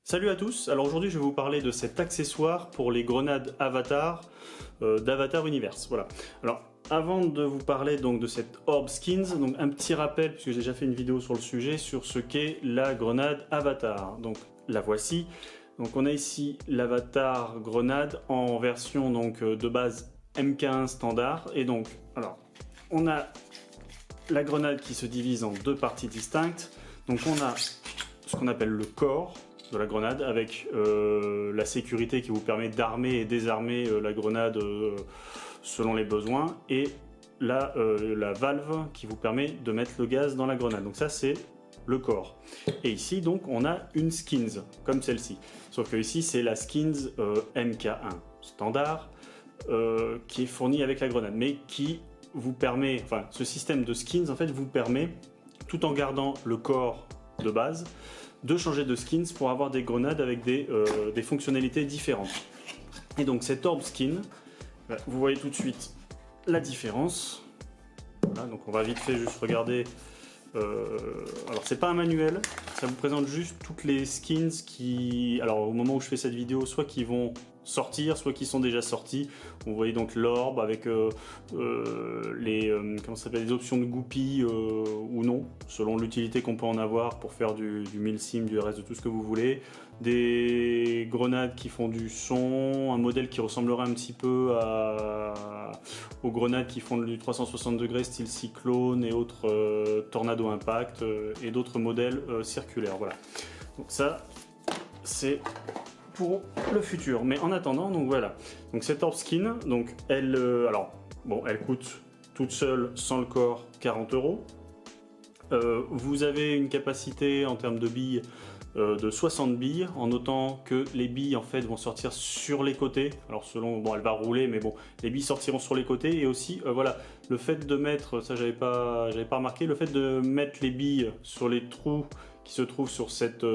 Salut à tous, alors aujourd'hui je vais vous parler de cet accessoire pour les grenades Avatar d'Avatar Universe. Voilà. Alors avant de vous parler donc de cette Orb Skins, donc un petit rappel puisque j'ai déjà fait une vidéo sur le sujet sur ce qu'est la grenade Avatar. Donc la voici. Donc on a ici l'Avatar grenade en version donc de base MK1 standard et donc alors on a la grenade qui se divise en deux parties distinctes. Donc on a ce qu'on appelle le corps de la grenade avec la sécurité qui vous permet d'armer et désarmer la grenade selon les besoins et la valve qui vous permet de mettre le gaz dans la grenade. Donc ça c'est le corps. Et ici donc on a une skins comme celle-ci. Sauf que ici c'est la skins MK1 standard qui est fournie avec la grenade mais qui vous permet, enfin ce système de skins en fait vous permet tout en gardant le corps de base de changer de skins pour avoir des grenades avec des fonctionnalités différentes. Et donc cette Orb Skin, vous voyez tout de suite la différence. Voilà, donc on va vite fait juste regarder. Alors c'est pas un manuel, ça vous présente juste toutes les skins qui, alors au moment où je fais cette vidéo, soit qui vont sortir, soit qui sont déjà sortis. Vous voyez donc l'orbe avec comment ça s'appelle, les options de goupilles ou non, selon l'utilité qu'on peut en avoir pour faire du milsim, du RS, de tout ce que vous voulez. Des grenades qui font du son, un modèle qui ressemblerait un petit peu aux grenades qui font du 360 degrés style cyclone et autres tornado impact et d'autres modèles circulaires. Voilà. Donc ça, c'est pour le futur. Mais en attendant, donc voilà. Donc cette Orb Skin, donc elle, alors bon, elle coûte toute seule sans le corps 40 €. Vous avez une capacité en termes de billes de 60 billes, en notant que les billes en fait vont sortir sur les côtés. Alors selon, bon, elle va rouler, mais bon, les billes sortiront sur les côtés. Et aussi, voilà, le fait de mettre, ça j'avais pas remarqué, le fait de mettre les billes sur les trous qui se trouvent sur cette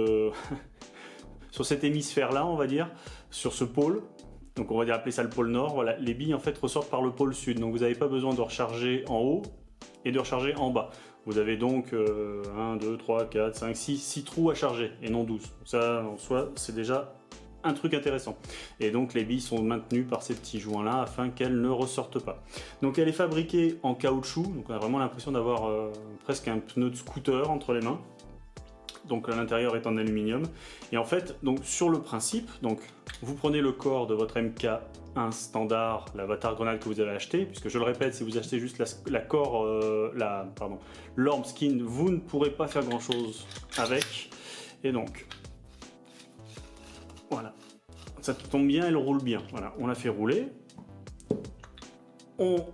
sur cet hémisphère là, on va dire, sur ce pôle. Donc on va dire appeler ça le pôle nord. Voilà, les billes en fait ressortent par le pôle sud. Donc vous n'avez pas besoin de recharger en haut et de recharger en bas. Vous avez donc 1, 2, 3, 4, 5, 6 trous à charger et non 12. Ça en soi c'est déjà un truc intéressant. Et donc les billes sont maintenues par ces petits joints là afin qu'elles ne ressortent pas. Donc elle est fabriquée en caoutchouc, donc on a vraiment l'impression d'avoir presque un pneu de scooter entre les mains. Donc l'intérieur est en aluminium. Et en fait, donc sur le principe, donc vous prenez le corps de votre MK1 standard, l'avatar grenade que vous avez acheté, puisque je le répète, si vous achetez juste l'Orb Skin, vous ne pourrez pas faire grand chose avec. Et donc, voilà, ça tombe bien, elle roule bien. Voilà, on la fait rouler. On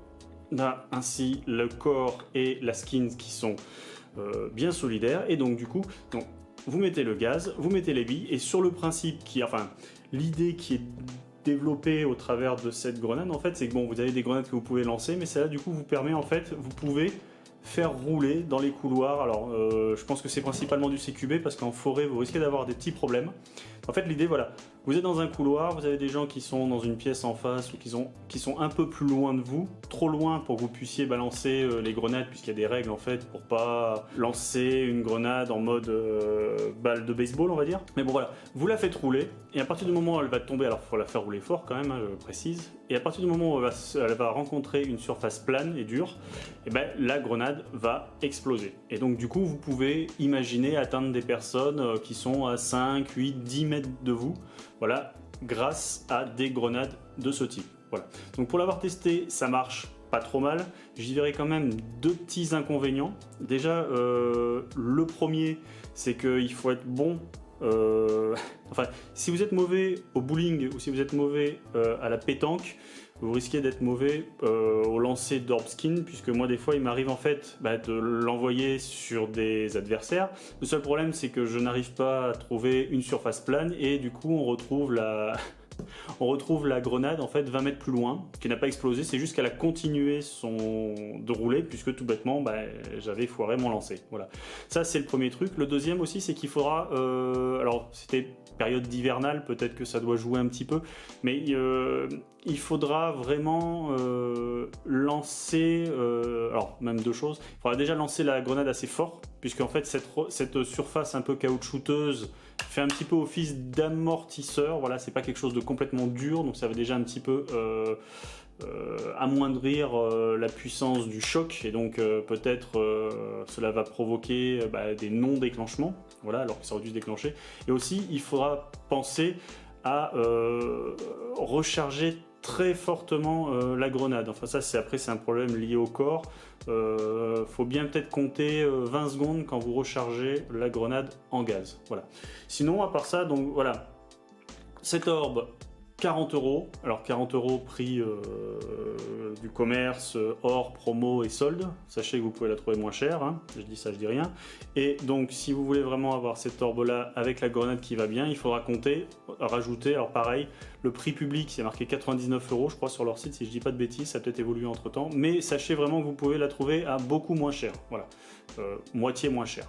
a ainsi le corps et la skin qui sont bien solidaire. Et donc du coup, donc, vous mettez le gaz, vous mettez les billes, et sur le principe qui, enfin, l'idée qui est développée au travers de cette grenade, en fait, c'est que bon, vous avez des grenades que vous pouvez lancer, mais celle-là, du coup, vous permet, en fait, vous pouvez faire rouler dans les couloirs. Alors, je pense que c'est principalement du CQB, parce qu'en forêt, vous risquez d'avoir des petits problèmes. En fait, l'idée, voilà, vous êtes dans un couloir, vous avez des gens qui sont dans une pièce en face ou qui sont un peu plus loin de vous, trop loin pour que vous puissiez balancer les grenades, puisqu'il y a des règles en fait pour pas lancer une grenade en mode balle de baseball, on va dire. Mais bon voilà, vous la faites rouler et à partir du moment où elle va tomber, alors il faut la faire rouler fort quand même, hein, je précise, et à partir du moment où elle va rencontrer une surface plane et dure, et ben, la grenade va exploser. Et donc du coup, vous pouvez imaginer atteindre des personnes qui sont à 5, 8, 10 mètres de vous. Voilà, grâce à des grenades de ce type. Voilà. Donc pour l'avoir testé, ça marche pas trop mal. J'y verrai quand même deux petits inconvénients. Déjà, le premier, c'est qu'il faut être bon. Enfin, si vous êtes mauvais au bowling ou si vous êtes mauvais à la pétanque, vous risquez d'être mauvais au lancer d'Orb Skin, puisque moi des fois il m'arrive en fait de l'envoyer sur des adversaires. Le seul problème c'est que je n'arrive pas à trouver une surface plane et du coup on retrouve la grenade en fait 20 mètres plus loin, qui n'a pas explosé, c'est juste qu'elle a continué de rouler, puisque tout bêtement j'avais foiré mon lancer. Voilà. Ça c'est le premier truc. Le deuxième aussi c'est qu'il faudra, alors c'était période d'hivernale, peut-être que ça doit jouer un petit peu, mais il faudra vraiment lancer, alors même deux choses, il faudra déjà lancer la grenade assez fort, puisqu'en fait cette surface un peu caoutchouteuse fait un petit peu office d'amortisseur, voilà, c'est pas quelque chose de complètement dur, donc ça va déjà un petit peu amoindrir la puissance du choc, et donc peut-être cela va provoquer des non-déclenchements, voilà, alors que ça aurait dû se déclencher. Et aussi il faudra penser à recharger très fortement la grenade. Enfin ça c'est un problème lié au corps. Faut bien peut-être compter 20 secondes quand vous rechargez la grenade en gaz. Voilà. Sinon à part ça, donc voilà, cette orbe 40 €, alors 40 € prix du commerce, hors promo et solde, sachez que vous pouvez la trouver moins chère, hein. Je dis ça, je dis rien. Et donc si vous voulez vraiment avoir cette orbe là avec la grenade qui va bien, il faudra rajouter, alors pareil, le prix public c'est marqué 99 € je crois sur leur site, si je dis pas de bêtises, ça a peut-être évolué entre temps, mais sachez vraiment que vous pouvez la trouver à beaucoup moins cher, voilà, moitié moins cher.